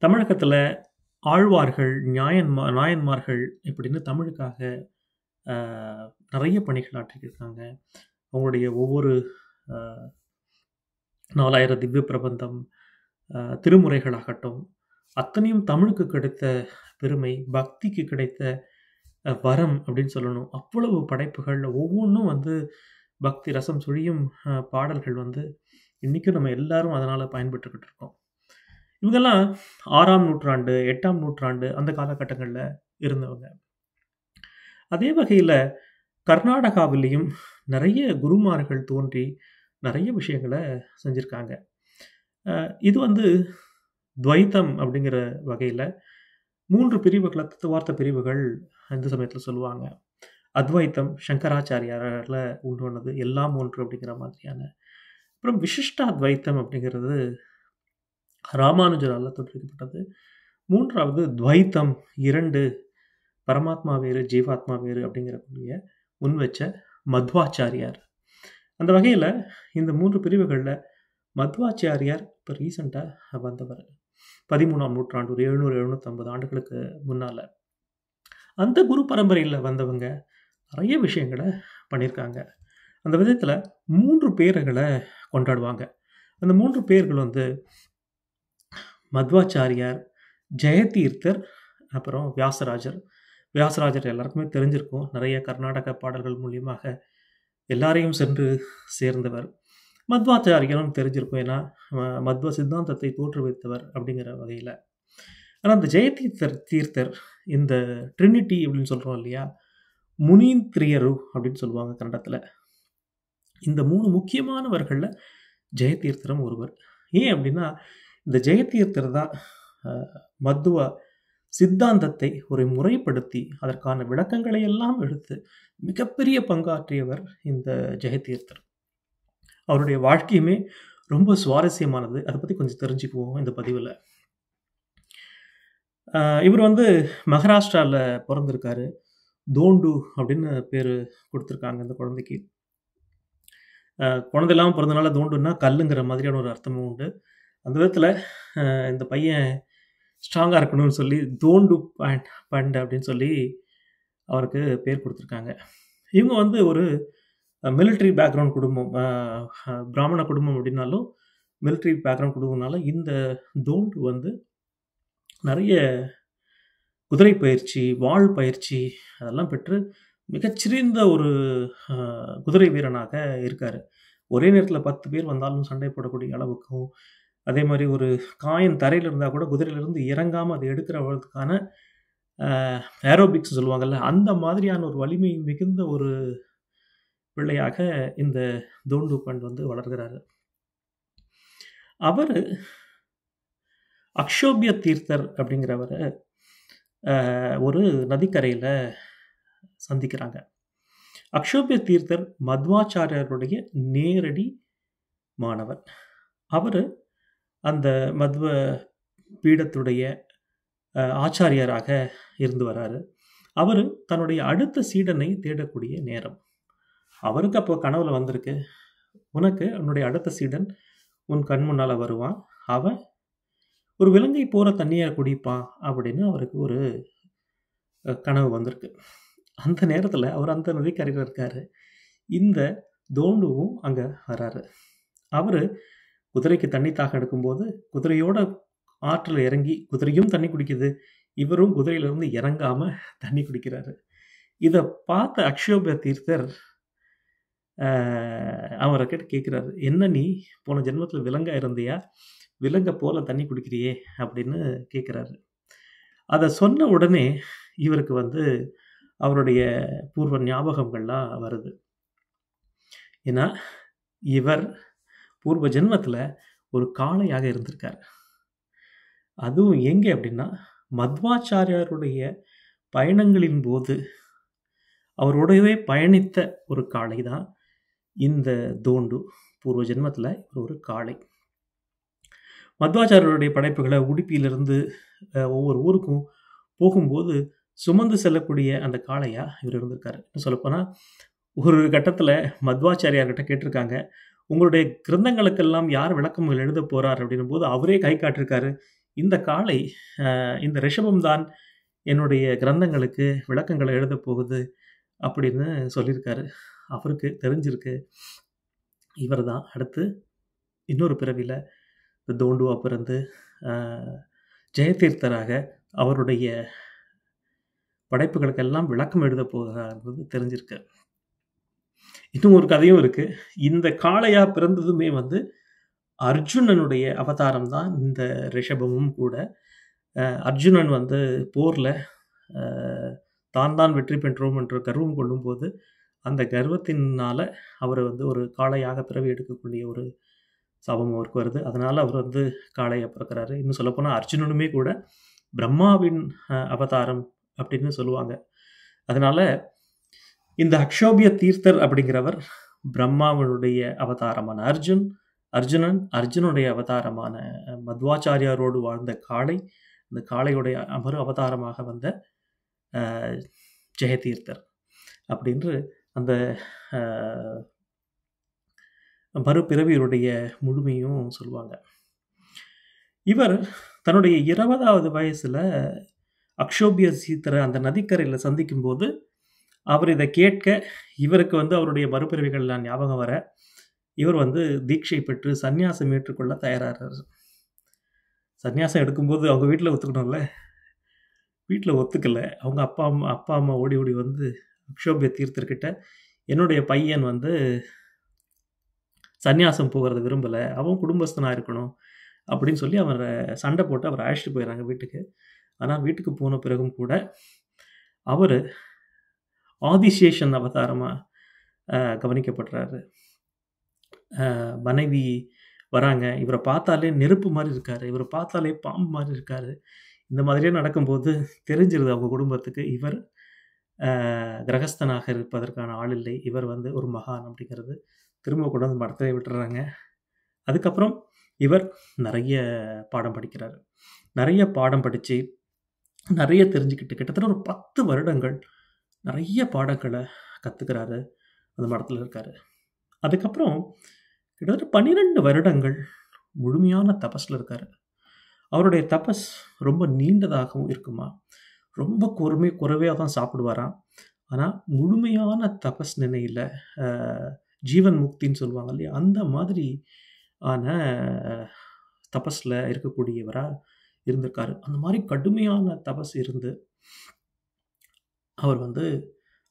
தமிழகத்துல ஆழ்வார்கள், நாயன்மார்கள் இப்படின்னு தமிழுக்காக அ நெறைய பணிகள் ஆற்றியிருக்காங்க. அவங்களுடைய ஒவ்வொரு அ 4000 திவ்ய பிரபந்தம், திருமுறைகளாகட்டும், அத்தனையும் தமிழுக்கு கிடைத்த பெருமை, பக்திக்கு கிடைத்த வரம் அப்படின்னு சொல்லணும். அவ்வளவு படைப்புகள் ஒவ்வொன்னும் வந்து பக்தி ரசம் சொரியும் பாடல்கள் வந்து இன்னைக்கும் நம்ம எல்லாரும் அதனால பயன்பட்டுக்கிட்டு இருக்கோம். இவங்கெல்லாம் 6ஆம் நூற்றாண்டு, 8ஆம் நூற்றாண்டு அந்த காலகட்டங்கள்ல இருந்தவங்க. அதே வகையில கர்நாடகாவிலயும் நெறைய குருமார்கள் தோன்றி நெறைய விஷயங்கள செஞ்சிருக்காங்க. இது வந்து துவைத்தம் அப்படிங்கிற வகையில 3 பிரிவுகள தத்துவார்த்த பிரிவுகள் இந்து சமயத்துல சொல்லுவாங்க. அத்வைத்தம் சங்கராச்சாரியாரால உண்டானது. எல்லாம் ஒன்று அப்படிங்கிற மாதிரியான. அப்புறம் விசிஷ்டாத்வைத்தம் அப்படிங்கிறது ராமானுஜரால தோற்றுவிக்கப்பட்டது. 3வது துவைத்தம் 2 பரமாத்மா வேறு, ஜீவாத்மா வேறு அப்படிங்கிற கொள்கைய முன்வச்ச மத்வாச்சாரியார். அந்த வகையில இந்த 3 பிரிவுகள்ல மத்வாச்சாரியார் இப்ப ரீசென்ட்டா வந்தவர். 13ஆம் நூற்றாண்டு ஒரு 700, 750 ஆண்டுகளுக்கு முன்னால. அந்த குரு பரம்பரையில வந்தவங்க நெறைய விஷயங்கள பண்ணியிருக்காங்க. அந்த விதத்துல 3 பேர்கள கொண்டாடுவாங்க. அந்த 3 பேர்கள் வந்து மத்வாச்சாரியார், ஜெயதீர்த்தர், அப்புறம் வியாசராஜர். வியாசராஜர் எல்லாருக்குமே தெரிஞ்சிருக்கும். நெறைய கர்நாடக பாடல்கள் மூலியமாக எல்லாரையும் சென்று சேர்ந்தவர். மத்வாச்சாரியரும் தெரிஞ்சிருக்கும். ஏன்னா, மத்வ சித்தாந்தத்தை தோற்றுவித்தவர் அப்படிங்கிற வகையில. ஆனா, அந்த தீர்த்தர் இந்த ட்ரினிட்டி அப்படின்னு சொல்றோம் இல்லையா? முனீந்திரியரு அப்படின்னு சொல்லுவாங்க கன்னடத்துல. இந்த 3 முக்கியமானவர்கள்ல ஜெயதீர்த்தரும் ஒருவர். ஏன் அப்படின்னா, இந்த ஜெயதீர்த்தர் தான் அ மத்துவ சித்தாந்தத்தை ஒரு முறைப்படுத்தி, அதற்கான விளக்கங்களை எல்லாம் எடுத்து மிகப்பெரிய பங்காற்றியவர் இந்த ஜெயதீர்த்தர். அவருடைய வாழ்க்கையுமே ரொம்ப சுவாரஸ்யமானது. அத பத்தி கொஞ்சம் தெரிஞ்சுக்குவோம் இந்த பதிவுல. இவர் வந்து மகாராஷ்டிரால பொறந்திருக்காரு. தோண்டு அப்படின்னு பேரு குடுத்துருக்காங்க இந்த குழந்தைக்கு. குழந்தை இல்லாம பொறந்தனால தோண்டுன்னா கல்லுங்கிற மாதிரியான ஒரு அர்த்தமும் உண்டு. அந்த விதத்துல இந்த பையன் ஸ்ட்ராங்கா இருக்கணும்னு சொல்லி தோண்டு பண்ட் அப்படின்னு சொல்லி அவருக்கு பேர் குடுத்துருக்காங்க. இவங்க வந்து ஒரு மிலிட்டரி பேக்ரவுண்ட் குடும்பம். பிராமண குடும்பம் அப்படின்னாலும், மிலிட்டரி பேக்ரவுண்ட் குடும்பம்னால இந்த தோண்டு வந்து நெறைய குதிரை பயிற்சி, வாள் பயிற்சி அதெல்லாம் பெற்று மிகச்சிறந்த ஒரு குதிரை வீரனாக இருக்காரு. ஒரே நேரத்துல 10 பேர் வந்தாலும் சண்டை போடக்கூடிய அளவுக்கும், அதே மாரி ஒரு காயம் தரையில இருந்தா கூட குதிரையிலிருந்து இறங்காம அத எடுக்கிறவதற்கான ஏரோபிக்ஸ் சொல்லுவாங்கல்ல, அந்த மாதிரியான ஒரு வலிமை மிகுந்த ஒரு பிள்ளையாக இந்த தோண்டு பண்ட் வந்து வளர்கிறாரு. அவரு அக்ஷோபிய தீர்த்தர் அப்படிங்கிறவர ஒரு நதிக்கரையில சந்திக்கிறாங்க. அக்ஷோபிய தீர்த்தர் மத்வாச்சாரியருடைய நேரடி மாணவர். அவரு அந்த மத்வ பீடத்துடைய ஆச்சாரியராக இருந்து வராரு. அவரு தன்னுடைய அடுத்த சீடனை தேடக்கூடிய நேரம். அவருக்கு அப்போ கனவுல வந்திருக்கு. உனக்கு உன்னுடைய அடுத்த சீடன் உன் கண் முன்னால வருவான். அவன் ஒரு விலங்கை போற தண்ணிய குடிப்பான் அப்படின்னு அவருக்கு ஒரு கனவு வந்திருக்கு. அந்த நேரத்துல அவர் அந்த நதிக்கரையில இருக்காரு. இந்த தோண்டுவும் அங்க வராரு. அவரு குதிரைக்கு தண்ணி தாகம் எடுக்கும்போது, குதிரையோட ஆற்றுல இறங்கி குதிரையும் தண்ணி குடிக்குது. இவரும் குதிரையிலிருந்து இறங்காம தண்ணி குடிக்கிறாரு. இத பார்த்த அக்ஷோபிய தீர்த்தர் அவர கேட்கிறாரு. "என்ன நீ போன ஜென்மத்துல விலங்கா இருந்தியா? விலங்க போல தண்ணி குடிக்கிறியே" அப்படின்னு கேட்கிறாரு. அத சொன்ன உடனே இவருக்கு வந்து அவருடைய பூர்வ ஞாபகங்கள்லாம் வருது. ஏன்னா, இவர் பூர்வ ஜென்மத்துல ஒரு காளையாக இருந்திருக்காரு. அதுவும் எங்க அப்படின்னா, மத்வாச்சாரியாருடைய பயணங்களின் போது அவரோடவே பயணித்த ஒரு காளை தான் இந்த தோண்டு. பூர்வ ஜென்மத்துல இவர் ஒரு காளை. மத்வாச்சாரியருடைய படைப்புகள உடுப்பியிலிருந்து ஒவ்வொரு ஊருக்கும் போகும்போது சுமந்து செல்லக்கூடிய அந்த காளையா இவர் இருந்திருக்காரு. இன்னும் சொல்லப்போனா, ஒரு கட்டத்துல மத்வாச்சாரியார்கிட்ட கேட்டிருக்காங்க, "உங்களுடைய கிரந்தங்களுக்கெல்லாம் யார் விளக்கங்கள் எழுதப் போறார்?" அப்படின்னும்போது அவரே கை காட்டியிருக்காரு. இந்த காளை இந்த ரிஷபம் தான் என்னுடைய கிரந்தங்களுக்கு விளக்கங்களை எழுதப் போகுது அப்படின்னு சொல்லியிருக்காரு. அவருக்கு தெரிஞ்சிருக்கு இவர் தான் அடுத்து இன்னொரு பிறவியில் தோண்டுவா பிறந்து ஜெயதீர்த்தராக அவருடைய படைப்புகளுக்கெல்லாம் விளக்கம் எழுத போகிறார்ன்றது தெரிஞ்சிருக்கு. இன்னும் ஒரு கதையும் இருக்கு. இந்த காளையா பிறந்ததுமே அர்ஜுனனுடைய அவதாரம் தான் இந்த ரிஷபமும் கூட. அர்ஜுனன் போரில் தான் வெற்றி பெற்றோம் என்ற கர்வம் கொள்ளும்போது அந்த கர்வத்தினால அவர் ஒரு காளையாக பிறவி எடுக்கக்கூடிய ஒரு சாபம் அவருக்கு வருது. அதனால் அவர் காளையாக பிறக்கிறாரு. இன்னும் சொல்லப்போனால் அர்ஜுனனுமே கூட பிரம்மாவின் அவதாரம் அப்படின்னு சொல்லுவாங்க. அதனால் இந்த அக்ஷோபிய தீர்த்தர் அப்படிங்கிறவர் பிரம்மாவனுடைய அவதாரமான அர்ஜுனன் அர்ஜுனுடைய அவதாரமான மத்வாச்சாரியாரோடு வாழ்ந்த காளை, அந்த காளையுடைய மறு அவதாரமாக வந்த ஜெயதீர்த்தர் அப்படின்று அந்த மறுபிறவியருடைய முழுமையும் சொல்லுவாங்க. இவர் தன்னுடைய 20வது வயசில் அக்ஷோபிய தீர்த்தரை அந்த நதிக்கரையில் சந்திக்கும் போது அவர் இதை கேட்க இவருக்கு அவருடைய மறுபிறவிகள்லாம் ஞாபகம் வர இவர் தீட்சை பெற்று சந்நியாசம் ஏற்றுக்கொள்ள தயாராகிறார். சந்நியாசம் எடுக்கும்போது அவங்க வீட்டில் ஒத்துக்கணும்ல, வீட்டில் ஒத்துக்கலை. அவங்க அப்பா அம்மா ஓடி அக்ஷோபிய தீர்த்தர்கிட்ட என்னுடைய பையன் சந்நியாசம் போகிறத விரும்பலை, அவன் குடும்பஸ்தனாக இருக்கணும் அப்படின்னு சொல்லி அவரை சண்டை போட்டு அவரை அழைச்சிட்டு போயிடறாங்க வீட்டுக்கு. ஆனால் வீட்டுக்கு போன பிறகும் கூட அவர் ஆதிசேஷன் அவதாரமாக கவனிக்கப்படுறாரு. மனைவி வராங்க, இவரை பார்த்தாலே நெருப்பு மாதிரி இருக்கார், இவரை பார்த்தாலே பாம்பு மாதிரி இருக்கார். இந்த மாதிரியே நடக்கும்போது தெரிஞ்சிருது அவங்க குடும்பத்துக்கு இவர் கிரகஸ்தனாக இருப்பதற்கான ஆள் இல்லை, இவர் ஒரு மகான் அப்படிங்கிறது. திரும்ப கொண்டு மடத்தை விட்டுறாங்க. அதுக்கப்புறம் இவர் நிறைய பாடம் படிக்கிறார். நிறைய பாடம் படித்து நிறைய தெரிஞ்சுக்கிட்டு கிட்டத்தட்ட ஒரு 10 வருடங்கள் நிறைய பாடங்களை கற்றுக்கிறாரு, அந்த மடத்தில் இருக்கார். அதுக்கப்புறம் கிட்டத்தட்ட 12 வருடங்கள் முழுமையான தபஸில் இருக்கார். அவருடைய தபஸ் ரொம்ப நீண்டதாகவும் இருக்குமா, ரொம்ப குறைவாக தான் சாப்பிடுவாராம். ஆனால் முழுமையான தபஸ் நிலையில் ஜீவன் முக்தின்னு சொல்லுவாங்க இல்லையா, அந்த மாதிரி ஆன தபஸில் இருக்கக்கூடியவராக இருந்திருக்காரு. அந்த மாதிரி கடுமையான தபஸ் இருந்து அவர்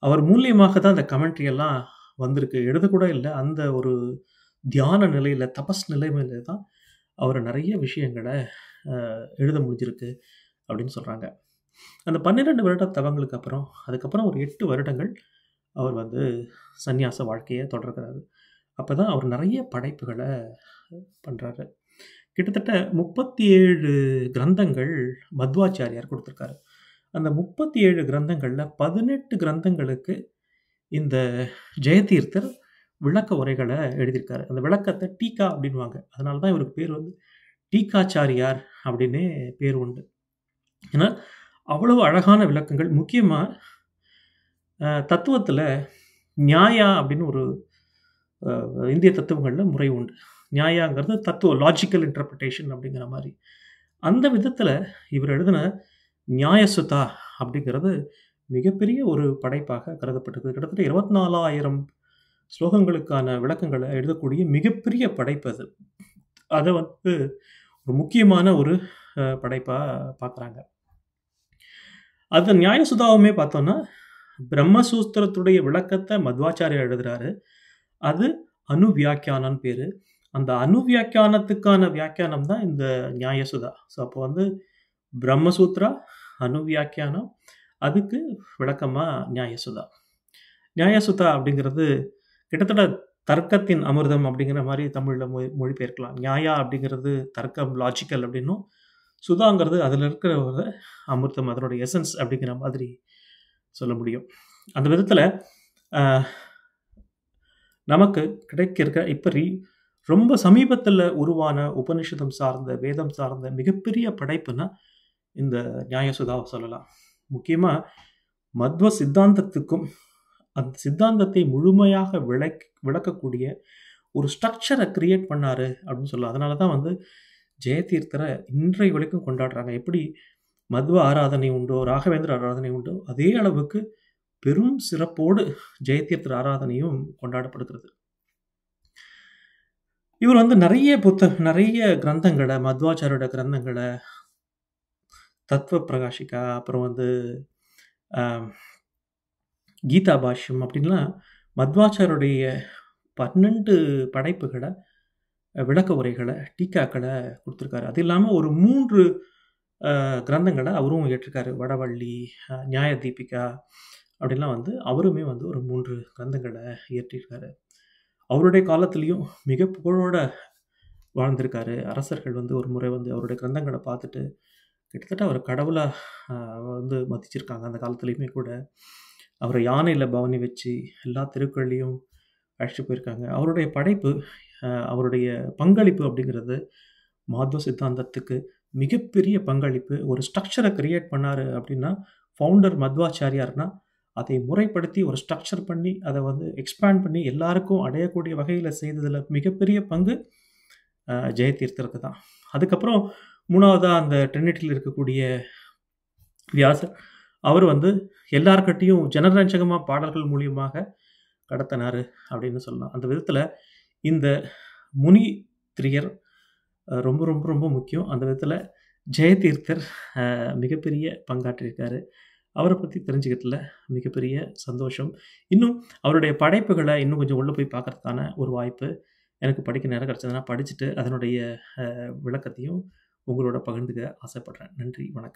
அவர் மூலியமாக தான் அந்த கமெண்ட்ரி எல்லாம் வந்திருக்கு, எழுதக்கூட இல்லை. அந்த ஒரு தியான நிலையில் தபஸ் நிலைமையில தான் அவர் நிறைய விஷயங்களை எழுத முடிஞ்சிருக்கு அப்படின்னு சொல்கிறாங்க. அந்த 12 வருட தவங்களுக்கு அப்புறம் அதுக்கப்புறம் ஒரு 8 வருடங்கள் அவர் சந்நியாச வாழ்க்கையை தொடர்கிறாரு. அப்போ தான் அவர் நிறைய படைப்புகளை பண்ணுறாரு. கிட்டத்தட்ட 37 கிரந்தங்கள் மத்வாச்சாரியார் கொடுத்துருக்காரு. அந்த 37 கிரந்தங்களில் 18 கிரந்தங்களுக்கு இந்த ஜெயதீர்த்தர் விளக்க உரைகளை எழுதியிருக்காரு. அந்த விளக்கத்தை டீகா அப்படின்வாங்க. அதனால தான் இவருக்கு பேர் டீகாச்சாரியார் அப்படின்னு பேர் உண்டு. ஏன்னா அவ்வளவு அழகான விளக்கங்கள். முக்கியமாக தத்துவத்தில் நியாயா அப்படின்னு ஒரு இந்திய தத்துவங்களில் முறை உண்டு. நியாயாங்கிறது தத்துவம், லாஜிக்கல் இன்டர்பிரிட்டேஷன் அப்படிங்கிற மாதிரி. அந்த விதத்தில் இவர் எழுதின நியாயசுதா அப்படிங்கிறது மிகப்பெரிய ஒரு படைப்பாக கருதப்பட்டது. கிட்டத்தட்ட 24,000 ஸ்லோகங்களுக்கான விளக்கங்களை எழுதக்கூடிய மிகப்பெரிய படைப்பு அது. அதை ஒரு முக்கியமான ஒரு படைப்பாக பார்க்குறாங்க. அது நியாயசுதாவுமே பார்த்தோன்னா பிரம்மசூத்திரத்துடைய விளக்கத்தை மத்வாச்சாரியார் எழுதுகிறாரு. அது அனுவியாக்கியானன்னு பேர். அந்த அனுவியாக்கியானத்துக்கான வியாக்கியானம் தான் இந்த நியாயசுதா. ஸோ அப்போ பிரம்மசூத்ரா, அனுவியாக்கியானம், அதுக்கு விளக்கமாக நியாயசுதா. நியாயசுதா அப்படிங்கிறது கிட்டத்தட்ட தர்க்கத்தின் அமிர்தம் அப்படிங்கிற மாதிரி தமிழில் மொழிபெயர்க்கலாம். நியாயா அப்படிங்கிறது தர்க்கம், லாஜிக்கல் அப்படின்னும், சுதாங்கிறது அதில் இருக்கிற ஒரு அமிர்தம், அதனுடைய எசன்ஸ் அப்படிங்கிற மாதிரி சொல்ல முடியும். அந்த விதத்தில் நமக்கு கிடைக்கிற இப்போ ரொம்ப சமீபத்தில் உருவான உபனிஷதம் சார்ந்த, வேதம் சார்ந்த மிகப்பெரிய படைப்புனா இந்த நியாயசுதாவை சொல்லலாம். முக்கியமாக மத்வ சித்தாந்தத்துக்கும் அந்த சித்தாந்தத்தை முழுமையாக விளக்கக்கூடிய ஒரு ஸ்ட்ரக்சரை கிரியேட் பண்ணார் அப்படின்னு சொல்லலாம். அதனால தான் ஜெயதீர்த்தரை இன்றைய வரைக்கும் கொண்டாடுறாங்க. எப்படி மத்வ ஆராதனை உண்டோ, ராகவேந்திர ஆராதனை உண்டோ, அதே அளவுக்கு பெரும் சிறப்போடு ஜெயதீர்த்தர் ஆராதனையும் கொண்டாடப்படுகிறது. இவர் வந்து நிறைய கிரந்தங்கள, மத்வாச்சாரியோட கிரந்தங்கள, தத்துவ பிரகாஷிகா, அப்புறம் வந்து அ கீதா பாஷ்யம் அப்படின்லாம் மத்வாச்சாரியுடைய 12 படைப்புகள, விளக்க உரைகள, டீக்காக்கள குடுத்திருக்காரு. அது இல்லாம ஒரு 3 கிரந்தங்கள அவரும் இயற்றிருக்காரு. வடவள்ளி, நியாய தீபிகா அப்படின்லாம் வந்து அவருமே வந்து ஒரு 3 கிரந்தங்கள இயற்றியிருக்காரு. அவருடைய காலத்திலயும் மிக புகழோட வாழ்ந்திருக்காரு. அரசர்கள் வந்து ஒரு முறை வந்து அவருடைய கிரந்தங்கள பார்த்துட்டு, கிட்டத்தட்ட அவர கடவுளா அ வந்து மதிச்சிருக்காங்க. அந்த காலத்திலயுமே கூட. அவர யானையில பவனி வச்சு, எல்லா தெருக்கள்லயும் அழைச்சிட்டு போயிருக்காங்க. அவருடைய படைப்பு, அவருடைய பங்களிப்பு அப்படிங்கிறது மாத்வ சித்தாந்தத்துக்கு மிகப்பெரிய பங்களிப்பு. ஒரு ஸ்ட்ரக்சர கிரியேட் பண்ணாரு அப்படின்னா, ஃபவுண்டர் மத்வாச்சாரியார்னா, அதை முறைப்படுத்தி ஒரு ஸ்ட்ரக்சர் பண்ணி, அத வந்து எக்ஸ்பேண்ட் பண்ணி எல்லாருக்கும் அடையக்கூடிய வகையில செய்ததுல மிகப்பெரிய பங்கு ஜெயதீர்த்தருக்கு தான். அதுக்கப்புறம் 3வதா அந்த ட்ரினிட்டில இருக்கக்கூடிய வியாசர், அவர் வந்து எல்லார்கிட்டயும் ஜனரஞ்சகமா பாடல்கள் மூலியமாக கடத்தினாரு அப்படின்னு சொல்லலாம். அந்த விதத்துல இந்த முனி திரியர் ரொம்ப ரொம்ப ரொம்ப முக்கியம். அந்த விதத்துல ஜெயதீர்த்தர் மிகப்பெரிய பங்காற்றியிருக்காரு. அவர பத்தி தெரிஞ்சுக்கிறதுல மிகப்பெரிய சந்தோஷம். இன்னும் அவருடைய படைப்புகள இன்னும் கொஞ்சம் உள்ள போய் பார்க்கறதுக்கான ஒரு வாய்ப்பு எனக்கு படிக்க நேரம் கிடைச்சதுன்னா, படிச்சுட்டு அதனுடைய விளக்கத்தையும் உங்களோட பகிர்ந்துக்க ஆசைப்படுறேன். நன்றி, வணக்கம்.